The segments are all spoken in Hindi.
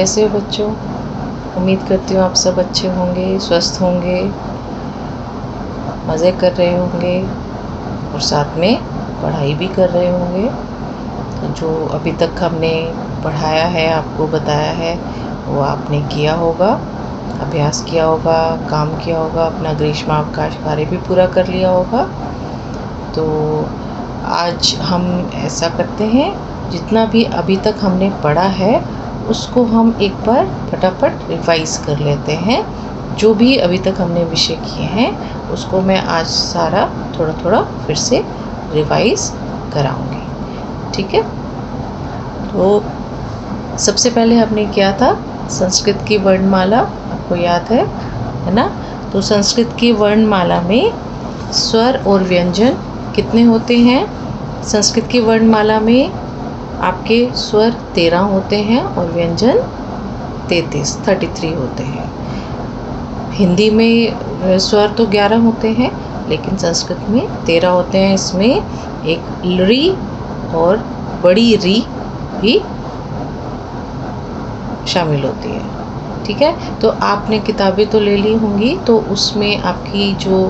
कैसे हो बच्चों? उम्मीद करती हूँ आप सब अच्छे होंगे, स्वस्थ होंगे, मज़े कर रहे होंगे और साथ में पढ़ाई भी कर रहे होंगे। तो जो अभी तक हमने पढ़ाया है, आपको बताया है, वो आपने किया होगा, अभ्यास किया होगा, काम किया होगा, अपना ग्रीष्मावकाश कार्य भी पूरा कर लिया होगा। तो आज हम ऐसा करते हैं, जितना भी अभी तक हमने पढ़ा है उसको हम एक बार फटाफट रिवाइज कर लेते हैं। जो भी अभी तक हमने विषय किए हैं उसको मैं आज सारा थोड़ा थोड़ा फिर से रिवाइज कराऊंगी, ठीक है? तो सबसे पहले हमने किया था संस्कृत की वर्णमाला, आपको याद है ना? तो संस्कृत की वर्णमाला में स्वर और व्यंजन कितने होते हैं? संस्कृत की वर्णमाला में आपके स्वर 13 होते हैं और व्यंजन 33 होते हैं। हिंदी में स्वर तो 11 होते हैं, लेकिन संस्कृत में 13 होते हैं। इसमें एक री और बड़ी री भी शामिल होती है, ठीक है? तो आपने किताबें तो ले ली होंगी, तो उसमें आपकी जो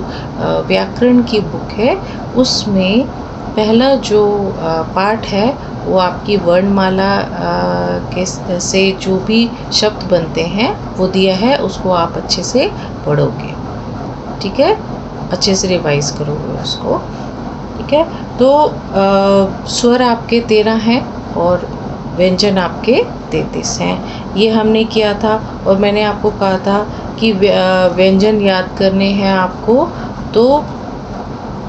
व्याकरण की बुक है उसमें पहला जो पार्ट है वो आपकी वर्णमाला के से जो भी शब्द बनते हैं वो दिया है, उसको आप अच्छे से पढ़ोगे, ठीक है? अच्छे से रिवाइज करोगे उसको, ठीक है? तो स्वर आपके 13 हैं और व्यंजन आपके 33 हैं। ये हमने किया था और मैंने आपको कहा था कि व्यंजन याद करने हैं आपको, तो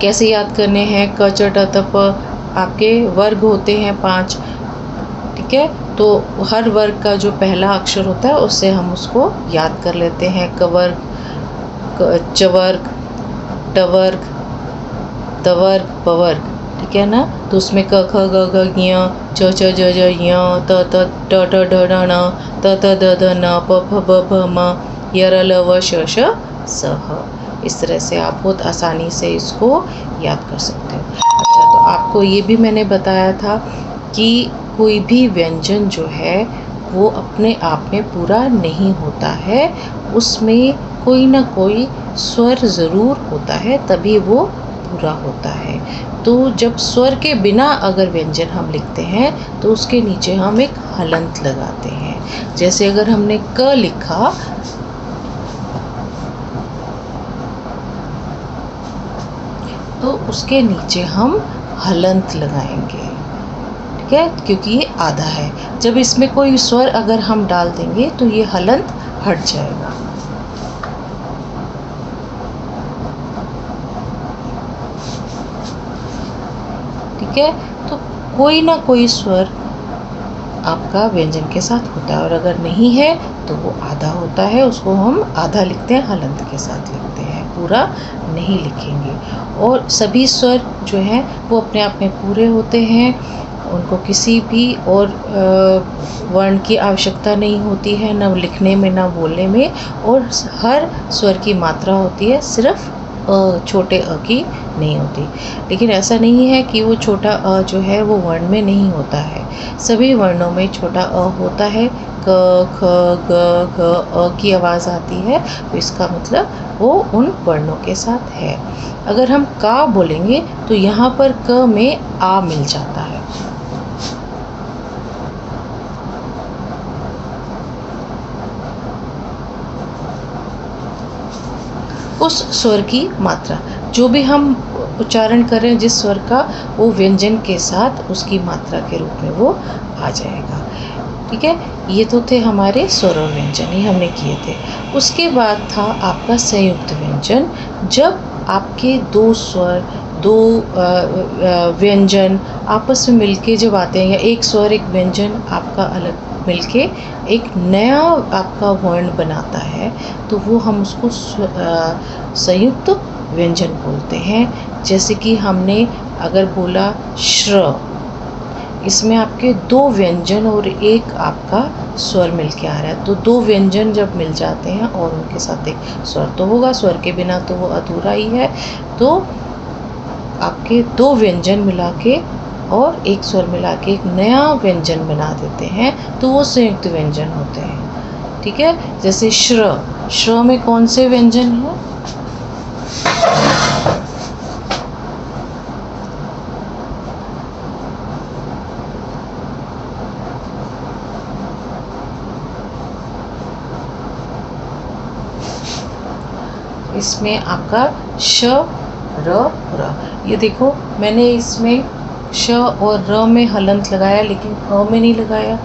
कैसे याद करने हैं? क च ट त प आपके वर्ग होते हैं 5, ठीक है? तो हर वर्ग का जो पहला अक्षर होता है उससे हम उसको याद कर लेते हैं। क वर्ग, च वर्ग, ट वर्ग, द वर्ग, प वर्ग, ठीक है ना? तो उसमें क ख ग घ ज्ञ, च च ज ज ञ, त त ट ठ ड ढ ण, त त द ध न, प फ ब भ म, य र ल व श श स ह। इस तरह से आप बहुत आसानी से इसको याद कर सकते हो। अच्छा, तो आपको ये भी मैंने बताया था कि कोई भी व्यंजन जो है वो अपने आप में पूरा नहीं होता है, उसमें कोई ना कोई स्वर ज़रूर होता है, तभी वो पूरा होता है। तो जब स्वर के बिना अगर व्यंजन हम लिखते हैं तो उसके नीचे हम एक हलंत लगाते हैं। जैसे अगर हमने क लिखा तो उसके नीचे हम हलंत लगाएंगे, ठीक है? क्योंकि ये आधा है। जब इसमें कोई स्वर अगर हम डाल देंगे तो ये हलंत हट जाएगा। ठीक है? तो कोई ना कोई स्वर आपका व्यंजन के साथ होता है और अगर नहीं है तो वो आधा होता है, उसको हम आधा लिखते हैं, हलंत के साथ लिखते हैं, पूरा नहीं लिखेंगे। और सभी स्वर जो हैं वो अपने आप में पूरे होते हैं, उनको किसी भी और वर्ण की आवश्यकता नहीं होती है, न लिखने में न बोलने में, और हर स्वर की मात्रा होती है, सिर्फ छोटे अ की नहीं होती। लेकिन ऐसा नहीं है कि वो छोटा अ जो है वो वर्ण में नहीं होता है, सभी वर्णों में छोटा अ होता है। क ख ग घ अ की आवाज़ आती है तो इसका मतलब वो उन वर्णों के साथ है। अगर हम का बोलेंगे तो यहाँ पर क में आ मिल जाता है। उस स्वर की मात्रा, जो भी हम उच्चारण कर रहे हैं जिस स्वर का, वो व्यंजन के साथ उसकी मात्रा के रूप में वो आ जाएगा, ठीक है? ये तो थे हमारे स्वर और व्यंजन, ये हमने किए थे। उसके बाद था आपका संयुक्त व्यंजन। जब आपके दो स्वर, दो व्यंजन आपस में मिलके जब आते हैं, या एक स्वर एक व्यंजन आपका अलग मिलके एक नया आपका वर्ण बनाता है, तो वो हम उसको संयुक्त व्यंजन बोलते हैं। जैसे कि हमने अगर बोला श्र, इसमें आपके दो व्यंजन और एक आपका स्वर मिलके आ रहा है, तो दो व्यंजन जब मिल जाते हैं और उनके साथ एक स्वर तो होगा, स्वर के बिना तो वो अधूरा ही है। तो आपके दो व्यंजन मिला के और एक स्वर मिला के एक नया व्यंजन बना देते हैं, तो वो संयुक्त व्यंजन होते हैं। ठीक है, जैसे श्र, श्र में कौन से व्यंजन है? इसमें आपका श, र, र। ये देखो मैंने इसमें श और र में हलंत लगाया, लेकिन अ में नहीं लगाया।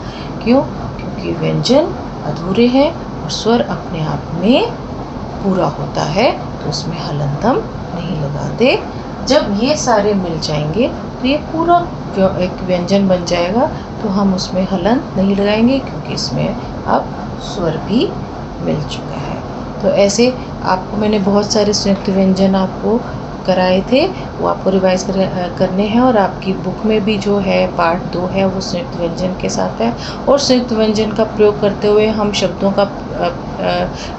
क्यों? क्योंकि व्यंजन अधूरे हैं और स्वर अपने आप में पूरा होता है, तो उसमें हलंत हम नहीं लगाते। जब ये सारे मिल जाएंगे तो ये पूरा एक व्यंजन बन जाएगा, तो हम उसमें हलंत नहीं लगाएंगे, क्योंकि इसमें अब स्वर भी मिल चुका है। तो ऐसे आपको मैंने बहुत सारे संयुक्त व्यंजन आपको कराए थे, वो आपको रिवाइज करने हैं। और आपकी बुक में भी जो है पार्ट 2 है वो संयुक्त व्यंजन के साथ है। और संयुक्त व्यंजन का प्रयोग करते हुए हम शब्दों का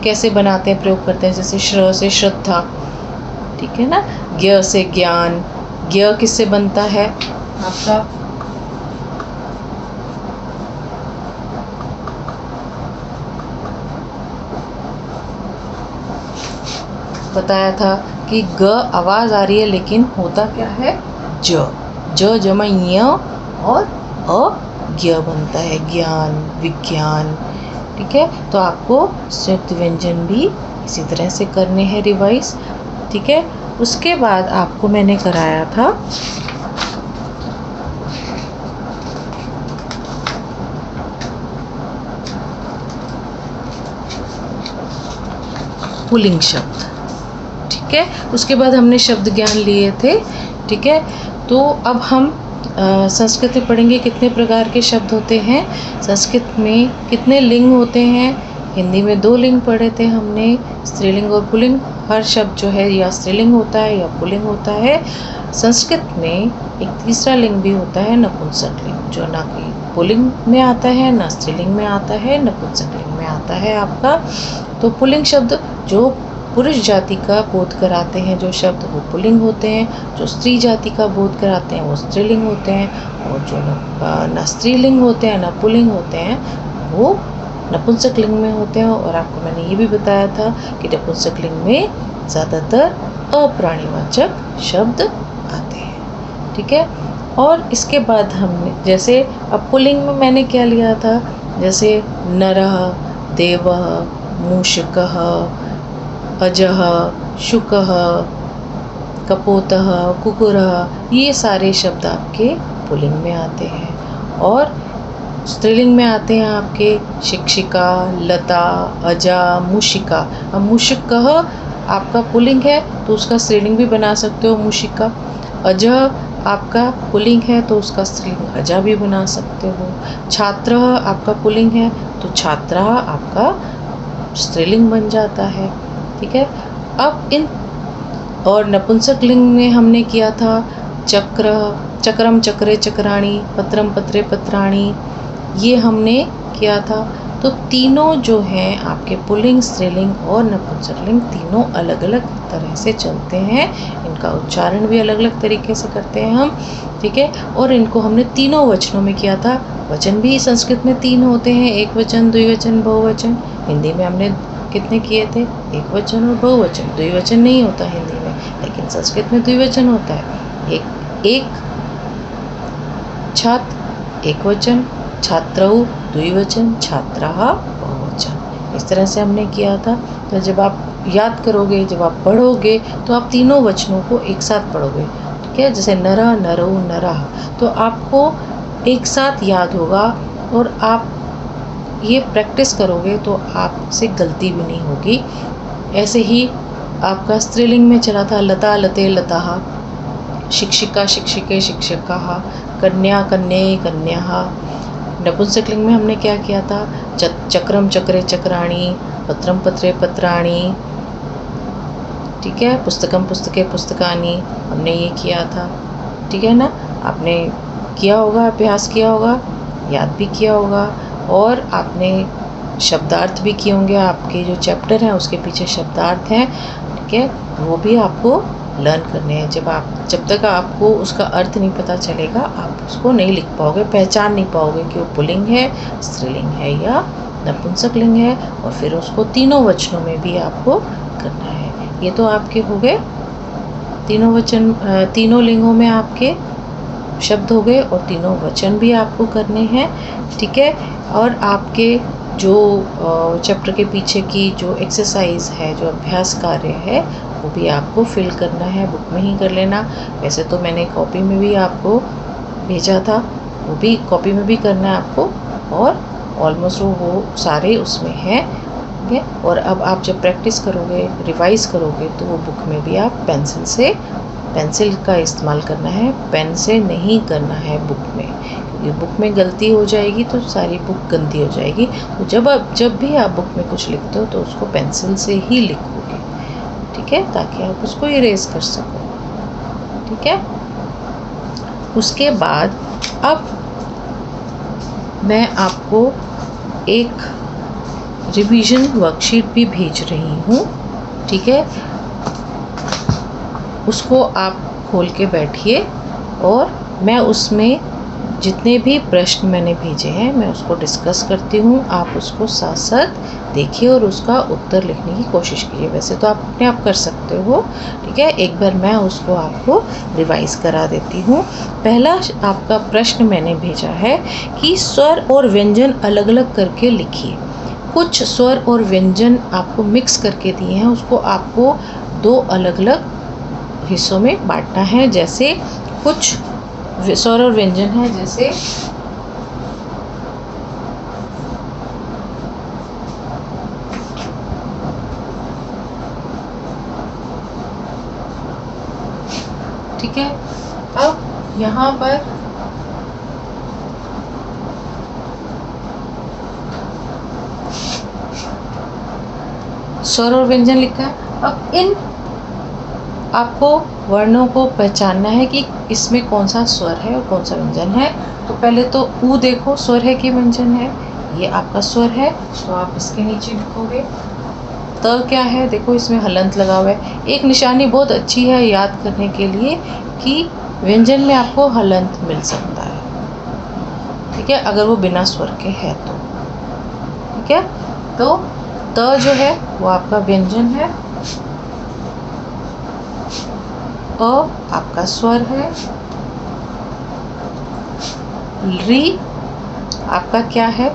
कैसे बनाते हैं, प्रयोग करते हैं। जैसे श्र से श्रद्धा, ठीक है ना। ज्ञ से ज्ञान, ज्ञ किससे बनता है आपका? बताया था कि ग आवाज़ आ रही है, लेकिन होता क्या है? ज, ज जमा य और अज्ञ बनता है, ज्ञान, विज्ञान। ठीक है, तो आपको संयुक्त व्यंजन भी इसी तरह से करने हैं रिवाइज। ठीक है, उसके बाद आपको मैंने कराया था पुल्लिंग शब्द। ठीक है, उसके बाद हमने शब्द ज्ञान लिए थे। ठीक है, तो अब हम संस्कृत में पढ़ेंगे कितने प्रकार के शब्द होते हैं, संस्कृत में कितने लिंग होते हैं। हिंदी में 2 लिंग पढ़े थे हमने, स्त्रीलिंग और पुल्लिंग। हर शब्द जो है या स्त्रीलिंग होता है या पुल्लिंग होता है। संस्कृत में एक तीसरा लिंग भी होता है, नपुंसक लिंग, जो ना कि पुल्लिंग में आता है, ना स्त्रीलिंग में आता है, नपुंसक लिंग में आता है आपका। तो पुल्लिंग शब्द जो पुरुष जाति का बोध कराते हैं जो शब्द, वो पुल्लिंग होते हैं। जो स्त्री जाति का बोध कराते हैं वो स्त्रीलिंग होते हैं। और जो ना स्त्रीलिंग होते हैं ना पुल्लिंग होते हैं, वो नपुंसक लिंग में होते हैं। और आपको मैंने ये भी बताया था कि नपुंसक लिंग में ज़्यादातर अप्राणीवाचक शब्द आते हैं। ठीक है, और इसके बाद हमने जैसे अब पुल्लिंग में मैंने क्या लिया था, जैसे नरः, देवः, मूषकः, अजः, शुकः, कपोतः, कुकुरः, ये सारे शब्द आपके पुल्लिंग में आते हैं। और स्त्रीलिंग में आते हैं आपके शिक्षिका, लता, अजा, मूषिका। अब मूषकः आपका पुल्लिंग है तो उसका स्त्रीलिंग भी बना सकते हो, मूषिका। अजः आपका पुल्लिंग है तो उसका स्त्रीलिंग अजा भी बना सकते हो। छात्रः आपका पुल्लिंग है तो छात्रा आपका स्त्रीलिंग बन जाता है। ठीक है, अब इन और नपुंसक लिंग में हमने किया था चक्र, चक्रम चक्रे चक्राणी, पत्रम पत्रे पत्राणी, ये हमने किया था। तो तीनों जो हैं आपके पुल्लिंग, स्त्रीलिंग और नपुंसक लिंग, तीनों अलग अलग तरह से चलते हैं। इनका उच्चारण भी अलग अलग तरीके से करते हैं हम। ठीक है, और इनको हमने तीनों वचनों में किया था। वचन भी संस्कृत में 3 होते हैं, एक वचन, द्विवचन, बहुवचन। हिंदी में हमने कितने किए थे? एक वचन और बहुवचन। द्विवचन नहीं होता हिंदी में, लेकिन संस्कृत में द्विवचन होता है। एक छात्र एक वचन, छात्रौ द्विवचन, छात्राः बहुवचन। इस तरह से हमने किया था। तो जब आप याद करोगे, जब आप पढ़ोगे, तो आप तीनों वचनों को एक साथ पढ़ोगे। ठीक है, जैसे नरः, नरौ, नरः, तो आपको एक साथ याद होगा। और आप ये प्रैक्टिस करोगे तो आपसे गलती भी नहीं होगी। ऐसे ही आपका स्त्रीलिंग में चला था लता, लते, लताः, शिक्षिका, शिक्षिके, शिक्षकाः, कन्या, कन्ये, कन्याः। नपुंसक लिंग में हमने क्या किया था? चक्रम चक्रे चक्राणी, पत्रम पत्रे पत्राणी। ठीक है, पुस्तकम पुस्तके पुस्तकानि, हमने ये किया था। ठीक है ना, आपने किया होगा, अभ्यास किया होगा, याद भी किया होगा। और आपने शब्दार्थ भी किए होंगे। आपके जो चैप्टर हैं उसके पीछे शब्दार्थ हैं। ठीक है, वो भी आपको लर्न करने हैं। जब तक आपको उसका अर्थ नहीं पता चलेगा, आप उसको नहीं लिख पाओगे, पहचान नहीं पाओगे कि वो पुल्लिंग है, स्त्रीलिंग है या नपुंसकलिंग है। और फिर उसको तीनों वचनों में भी आपको करना है। ये तो आपके हो गए तीनों वचन, तीनों लिंगों में आपके शब्द हो गए और तीनों वचन भी आपको करने हैं। ठीक है। और आपके जो चैप्टर के पीछे की जो एक्सरसाइज है, जो अभ्यास कार्य है, वो भी आपको फिल करना है, बुक में ही कर लेना। वैसे तो मैंने कॉपी में भी आपको भेजा था, वो भी कॉपी में भी करना है आपको, और ऑलमोस्ट वो सारे उसमें हैं। ठीक है। और अब आप जब प्रैक्टिस करोगे, रिवाइज करोगे, तो वो बुक में भी आप पेंसिल का इस्तेमाल करना है, पेन से नहीं करना है बुक में, क्योंकि बुक में गलती हो जाएगी तो सारी बुक गंदी हो जाएगी। तो जब भी आप बुक में कुछ लिखते हो तो उसको पेंसिल से ही लिखोगे। ठीक है, ताकि आप उसको इरेज कर सको। ठीक है। उसके बाद अब मैं आपको एक रिवीजन वर्कशीट भी भेज रही हूँ। ठीक है। उसको आप खोल के बैठिए और मैं उसमें जितने भी प्रश्न मैंने भेजे हैं मैं उसको डिस्कस करती हूँ। आप उसको साथ साथ देखिए और उसका उत्तर लिखने की कोशिश कीजिए। वैसे तो आप अपने आप कर सकते हो। ठीक है। एक बार मैं उसको आपको रिवाइज करा देती हूँ। पहला आपका प्रश्न मैंने भेजा है कि स्वर और व्यंजन अलग अलग करके लिखिए। कुछ स्वर और व्यंजन आपको मिक्स करके दिए हैं, उसको आपको दो अलग अलग हिस्सों में बांटना है। जैसे कुछ स्वर और व्यंजन है, जैसे ठीक है। अब यहाँ पर स्वर और व्यंजन लिखा है। अब इन आपको वर्णों को पहचानना है कि इसमें कौन सा स्वर है और कौन सा व्यंजन है। तो पहले तो ऊ देखो, स्वर है कि व्यंजन है? ये आपका स्वर है, तो आप इसके नीचे लिखोगे। त क्या है? देखो इसमें हलंत लगा हुआ है। एक निशानी बहुत अच्छी है याद करने के लिए कि व्यंजन में आपको हलंत मिल सकता है। ठीक है, अगर वो बिना स्वर के है तो। ठीक है। तो त जो है वो आपका व्यंजन है, अ आपका स्वर है, री आपका क्या है?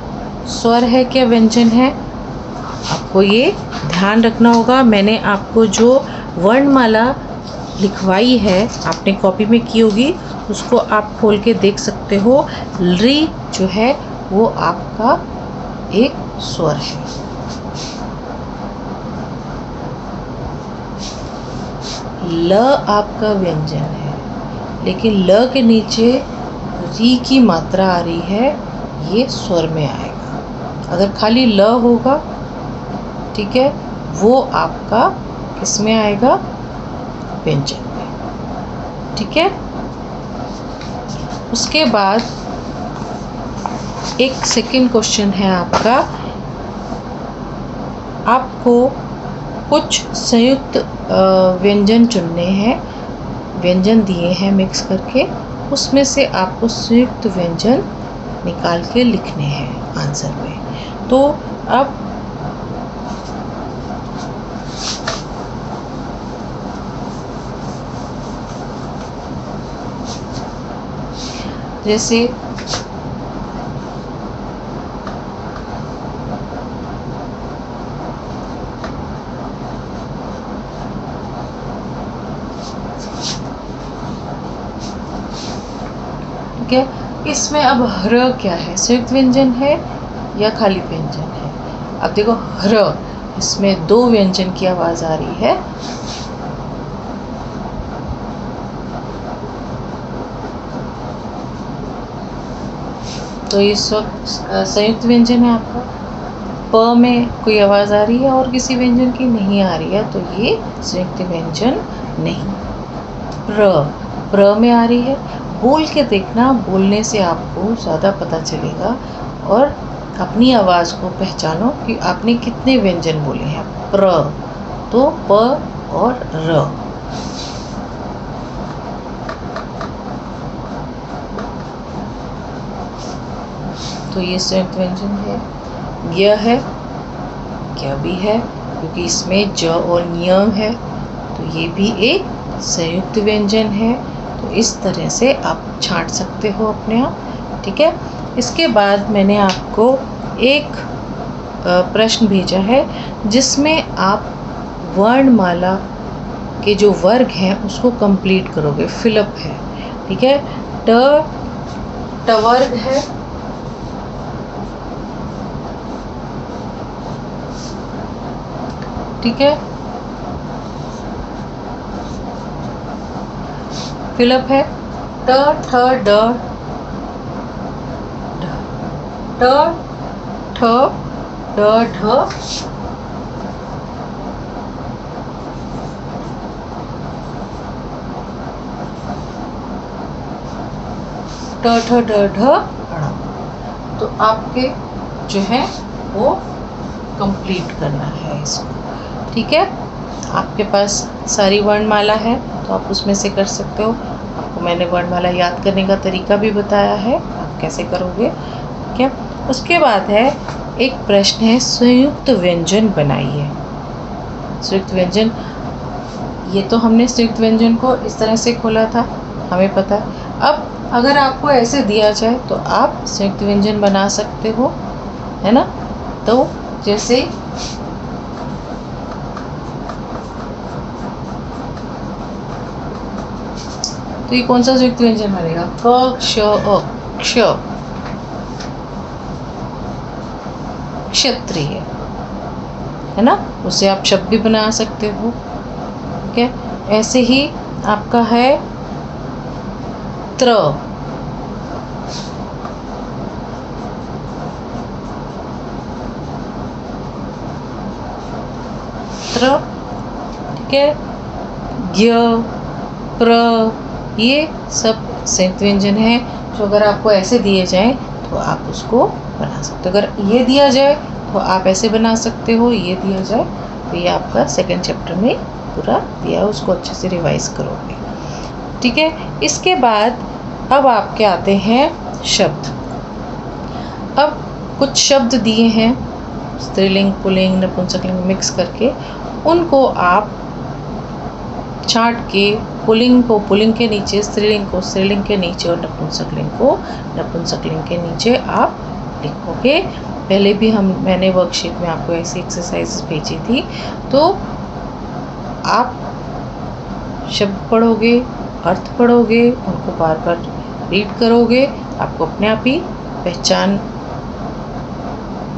स्वर है क्या व्यंजन है? आपको ये ध्यान रखना होगा। मैंने आपको जो वर्णमाला लिखवाई है, आपने कॉपी में की होगी, उसको आप खोल के देख सकते हो। री जो है वो आपका एक स्वर है। ल आपका व्यंजन है, लेकिन ल के नीचे री की मात्रा आ रही है, ये स्वर में आएगा। अगर खाली ल होगा, ठीक है, वो आपका किस में आएगा? व्यंजन में। ठीक है। उसके बाद एक सेकंड क्वेश्चन है आपका, आपको कुछ संयुक्त व्यंजन चुनने हैं। व्यंजन दिए हैं मिक्स करके, उसमें से आपको संयुक्त व्यंजन निकाल के लिखने हैं आंसर में। तो अब जैसे ठीक है, इसमें अब ह्र क्या है? संयुक्त व्यंजन है या खाली व्यंजन है? अब देखो ह्र, इसमें दो व्यंजन की आवाज आ रही है। तो ये संयुक्त व्यंजन है आपका। प में कोई आवाज आ रही है और किसी व्यंजन की नहीं आ रही है, तो ये संयुक्त व्यंजन नहीं। प्र में आ रही है। बोल के देखना, बोलने से आपको ज़्यादा पता चलेगा। और अपनी आवाज़ को पहचानो कि आपने कितने व्यंजन बोले हैं। प्र तो प और र। तो ये संयुक्त व्यंजन है। य है, क्या भी है क्योंकि इसमें ज और न्य है, तो ये भी एक संयुक्त व्यंजन है। तो इस तरह से आप छांट सकते हो अपने आप, ठीक है। इसके बाद मैंने आपको एक प्रश्न भेजा है जिसमें आप वर्णमाला के जो वर्ग हैं उसको कंप्लीट करोगे, फिलअप है, ठीक है। ट वर्ग है, ठीक है, फिलअप है ट ठ ड ट ठ ड ढ ट ठ ड ढ ण। तो आपके जो है वो कंप्लीट करना है इसको, ठीक है। आपके पास सारी वर्णमाला है तो आप उसमें से कर सकते हो। आपको मैंने वर्णमाला याद करने का तरीका भी बताया है, आप कैसे करोगे, ठीक है। उसके बाद है एक प्रश्न है, संयुक्त व्यंजन बनाइए। संयुक्त व्यंजन, ये तो हमने संयुक्त व्यंजन को इस तरह से खोला था, हमें पता है। अब अगर आपको ऐसे दिया जाए तो आप संयुक्त व्यंजन बना सकते हो, है ना। तो जैसे तो ये कौन सा संयुक्त व्यंजन बनेगा, क क्ष अ, क्ष, क्षत्रिय, है ना। उसे आप शब्द भी बना सकते हो, ठीक है। ऐसे ही आपका है त्र, त्र, ठीक है। ज्ञ, प्र, ये सब संयुक्त व्यंजन है जो अगर आपको ऐसे दिए जाएं तो आप उसको बना सकते हो। अगर ये दिया जाए तो आप ऐसे बना सकते हो, ये दिया जाए तो ये आपका सेकंड चैप्टर में पूरा दिया है, उसको अच्छे से रिवाइज करोगे, ठीक है। इसके बाद अब आपके आते हैं शब्द। अब कुछ शब्द दिए हैं स्त्रीलिंग, पुल्लिंग, नपुंसकलिंग मिक्स करके, उनको आप छांट के पुल्लिंग को पुल्लिंग के नीचे, स्त्रीलिंग को स्त्रीलिंग के नीचे और नपुंसकलिंग को नपुंसकलिंग के नीचे आप लिखोगे। पहले भी मैंने वर्कशीट में आपको ऐसी एक्सरसाइज भेजी थी। तो आप शब्द पढ़ोगे, अर्थ पढ़ोगे, उनको बार बार रीड करोगे, आपको अपने आप ही पहचान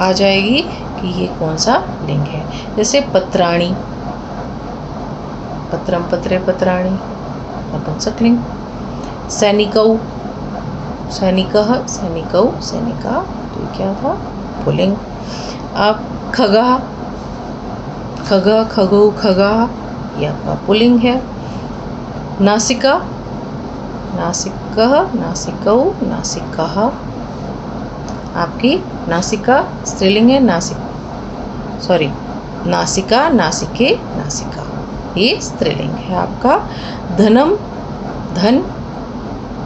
आ जाएगी कि ये कौन सा लिंग है। जैसे पत्राणी, पत्रम, पत्रे, पत्राणी, नपुंसकलिंग। सैनिकौ, सैनिकः, सैनिकौ, सैनिका, तो ये क्या था, पुल्लिंग। अब खगः, खगः, खगौ, खगाः, ये आपका पुल्लिंग है। नासिका, नासिकः, नासिकौ, नासिकाः, आपकी नासिका स्त्रीलिंग है, नासिका, नासिके, नासिका, ये स्त्रीलिंग है आपका। धनम, धन,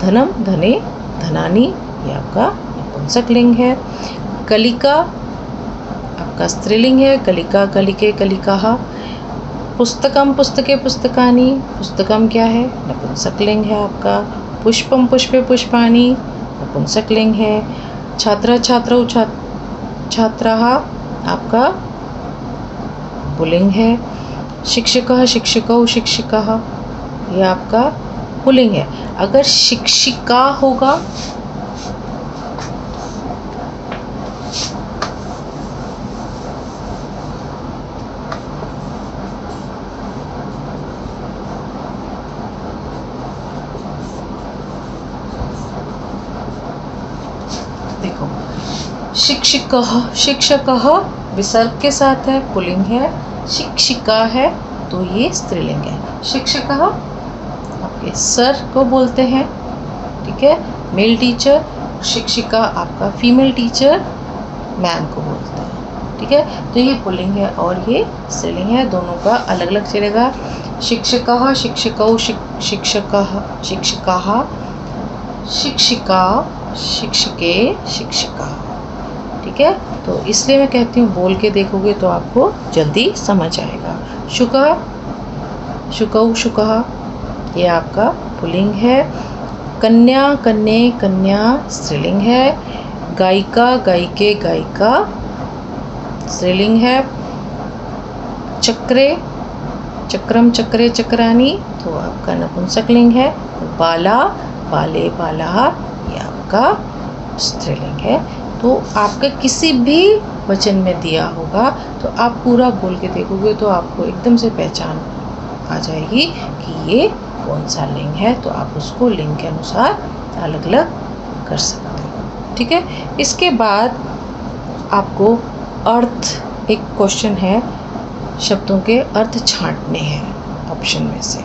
धनम, धने, धनानी, ये आपका नपुंसकलिंग है। कलिका आपका स्त्रीलिंग है, कलिका, कलिके, कलिकाः। पुस्तकम, पुस्तके, पुस्तकानि, पुस्तकम क्या है, नपुंसकलिंग है आपका। पुष्पम, पुष्पे, पुष्पाणि, नपुंसकलिंग है। छात्रा, छात्रौ, छात्राः आपका पुल्लिंग है। शिक्षकः, शिक्षकौ, शिक्षिकाः, ये आपका पुल्लिंग है। अगर शिक्षिका होगा देखो, शिक्षकः, शिक्षकः विसर्ग के साथ है, पुल्लिंग है। शिक्षिका है तो ये स्त्रीलिंग है। शिक्षकः आपके सर को बोलते हैं, ठीक है, मेल टीचर। शिक्षिका आपका फीमेल टीचर, मैम को बोलते हैं, ठीक है। तो ये पुल्लिंग है और ये स्त्रीलिंग है, दोनों का अलग अलग चलेगा। शिक्षकः, शिक्षकौ, शिक्षकः, शिक्षिकाः, शिक्षिका, शिक्षके, शिक्षिका, ठीक है, तो इसलिए मैं कहती हूँ बोल के देखोगे तो आपको जल्दी समझ आएगा। शुकः, शुकौ, शुकः, ये आपका पुल्लिंग है। कन्या, कन्ये, कन्या स्त्रीलिंग है। गायिका, गायिके, गायिका स्त्रीलिंग है। चक्रे, चक्रम, चक्रे, चक्रानी तो आपका नपुंसकलिंग है। बाला, बाले, बालाः ये आपका स्त्रीलिंग है। तो आपका किसी भी वचन में दिया होगा तो आप पूरा बोल के देखोगे तो आपको एकदम से पहचान आ जाएगी कि ये कौन सा लिंग है, तो आप उसको लिंग के अनुसार अलग अलग कर सकते हो। ठीक है, इसके बाद आपको अर्थ, एक क्वेश्चन है, शब्दों के अर्थ छांटने हैं ऑप्शन में से।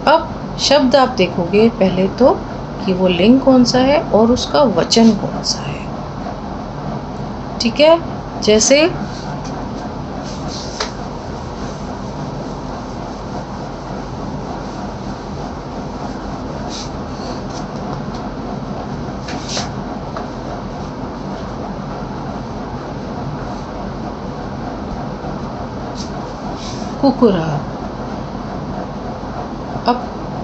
अब शब्द आप देखोगे पहले तो कि वो लिंग कौन सा है और उसका वचन कौन सा है। ठीक है, जैसे कुकुरा। अब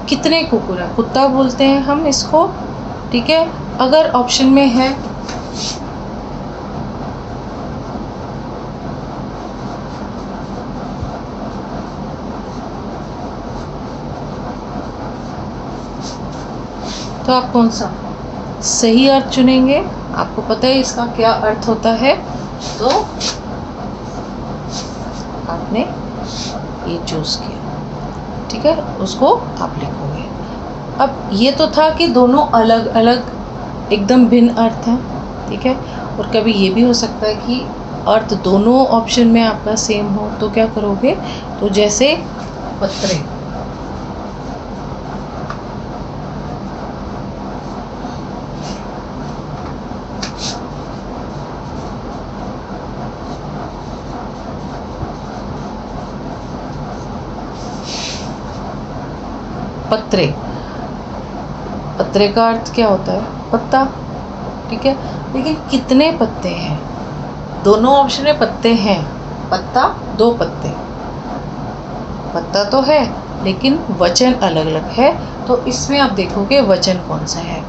कितने कुकुरा, कुत्ता बोलते हैं हम इसको। ठीक है, अगर ऑप्शन में है तो आप कौन सा सही अर्थ चुनेंगे। आपको पता है इसका क्या अर्थ होता है, तो आपने ये चूज किया। ठीक है, उसको आप लिखोगे। अब ये तो था कि दोनों अलग अलग एकदम भिन्न अर्थ हैं। ठीक है, और कभी ये भी हो सकता है कि अर्थ दोनों ऑप्शन में आपका सेम हो, तो क्या करोगे, तो जैसे पत्रे, पत्रे, पत्रे का अर्थ क्या होता है, पत्ता। ठीक है, लेकिन कितने पत्ते हैं, दोनों ऑप्शन में पत्ते हैं, पत्ता, दो पत्ते, पत्ता तो है लेकिन वचन अलग अलग है। तो इसमें आप देखोगे वचन कौन सा है,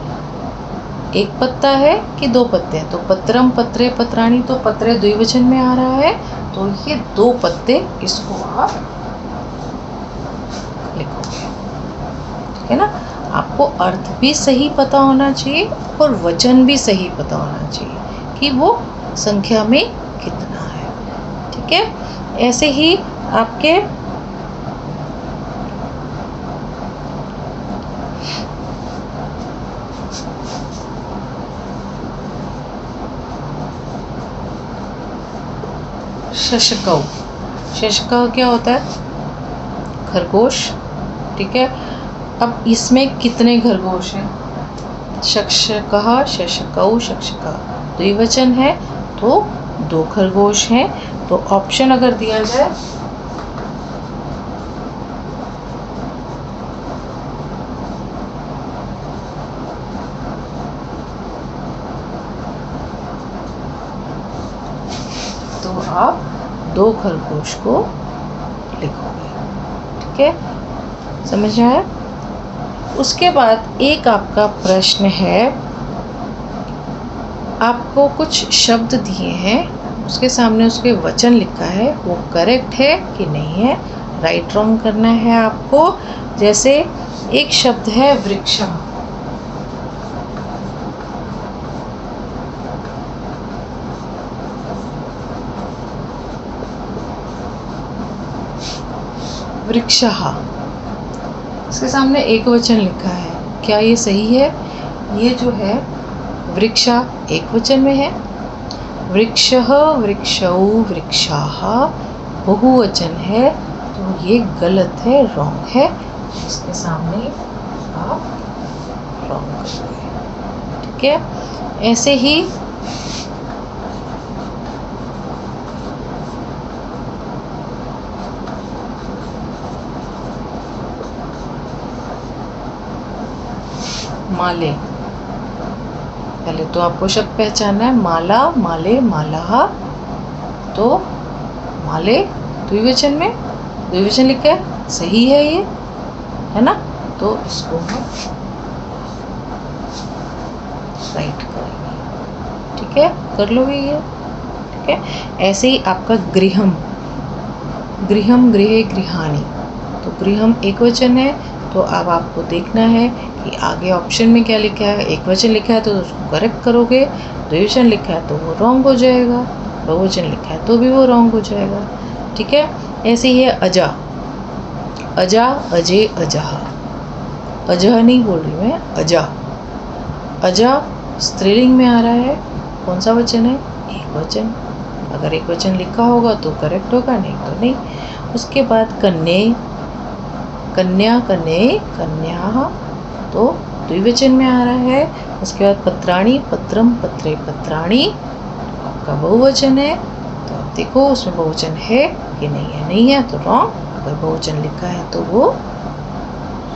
एक पत्ता है कि दो पत्ते हैं। तो पत्रम, पत्रे, पत्राणी, तो पत्रे द्विवचन में आ रहा है, तो ये दो पत्ते, इसको आप लिखोगे। ठीक है ना, आपको अर्थ भी सही पता होना चाहिए और वचन भी सही पता होना चाहिए कि वो संख्या में कितना है। ठीक है, ऐसे ही आपके शशकौ, शशकौ क्या होता है, खरगोश। ठीक है, अब इसमें कितने खरगोश हैं, शक्षकः, शशकौ, शक्षका द्विवचन है तो दो खरगोश हैं। तो ऑप्शन अगर दिया जाए तो आप दो खरगोश को लिखोगे। ठीक है, समझ आया। उसके बाद एक आपका प्रश्न है, आपको कुछ शब्द दिए हैं, उसके सामने उसके वचन लिखा है, वो करेक्ट है कि नहीं है, राइट रॉन्ग करना है आपको। जैसे एक शब्द है वृक्ष, वृक्षः, इसके सामने एक वचन लिखा है, क्या ये सही है। ये जो है वृक्षा एक वचन में है, वृक्षः, वृक्षौ, वृक्षाः बहुवचन है, तो ये गलत है, रॉन्ग है। इसके सामने आप रॉन्ग करोगे। ठीक है, ऐसे ही माले, पहले तो आपको शब्द पहचानना है। माला, माले, मालाहा। तो माले द्विवचन में, द्विवचन लिखा है, सही है ये, है ना। तो इसको हम राइट करेंगे, ठीक है, कर लोगे ये, ठीक है। ऐसे ही आपका गृहम, गृहम, गृहे, गृहाणी। तो गृहम एक वचन है, तो अब आपको देखना है कि आगे ऑप्शन में क्या लिखा है। एक वचन लिखा है तो उसको करेक्ट करोगे, द्विवचन लिखा है तो वो रॉन्ग हो जाएगा, बहुवचन लिखा है तो भी वो रॉन्ग हो जाएगा, ठीक है। ऐसे ही है अजा, अजा, अजय, अजहा। अजह नहीं बोल रही मैं, अजा। अजा स्त्रीलिंग में आ रहा है, कौन सा वचन है, एक वचन। अगर एक वचन लिखा होगा तो करेक्ट होगा, नहीं तो नहीं। उसके बाद कन्ये, कन्या, कन्ये, कन्या, तो द्विवचन में आ रहा है। उसके बाद पत्राणी, पत्रम, पत्रे, पत्राणी, आपका बहुवचन है। तो आप देखो उसमें बहुवचन है कि नहीं है, नहीं है तो रॉन्ग, अगर बहुवचन लिखा है तो वो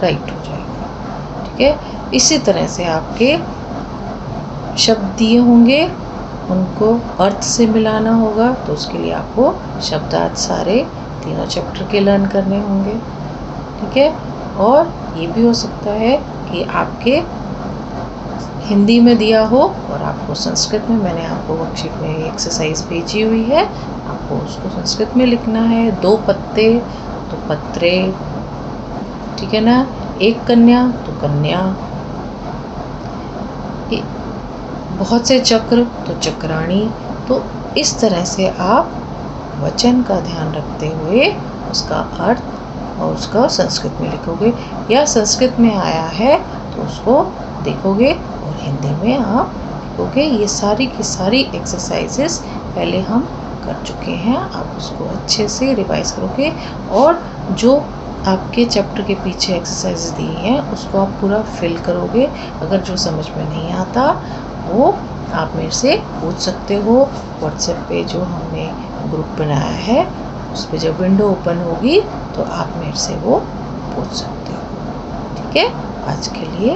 राइट हो जाएगा, ठीक है। इसी तरह से आपके शब्द दिए होंगे, उनको अर्थ से मिलाना होगा, तो उसके लिए आपको शब्दार्थ सारे तीनों चैप्टर के लर्न करने होंगे, ठीक है। और ये भी हो सकता है कि आपके हिंदी में दिया हो और आपको संस्कृत में, मैंने आपको वर्कशीट में एक्सरसाइज भेजी हुई है, आपको उसको संस्कृत में लिखना है। 2 पत्ते तो पत्रे, ठीक है ना। 1 कन्या तो कन्या, बहुत से चक्र तो चक्राणी। तो इस तरह से आप वचन का ध्यान रखते हुए उसका अर्थ और उसका संस्कृत में लिखोगे, या संस्कृत में आया है तो उसको देखोगे और हिंदी में आप लिखोगे। ये सारी की सारी एक्सरसाइजेस पहले हम कर चुके हैं, आप उसको अच्छे से रिवाइज करोगे और जो आपके चैप्टर के पीछे एक्सरसाइज दी हैं उसको आप पूरा फिल करोगे। अगर जो समझ में नहीं आता वो आप मेरे से पूछ सकते हो। व्हाट्सएप पे जो हमने ग्रुप बनाया है उस पर जब विंडो ओपन होगी तो आप मेरे से वो पूछ सकते हो, ठीक है। आज के लिए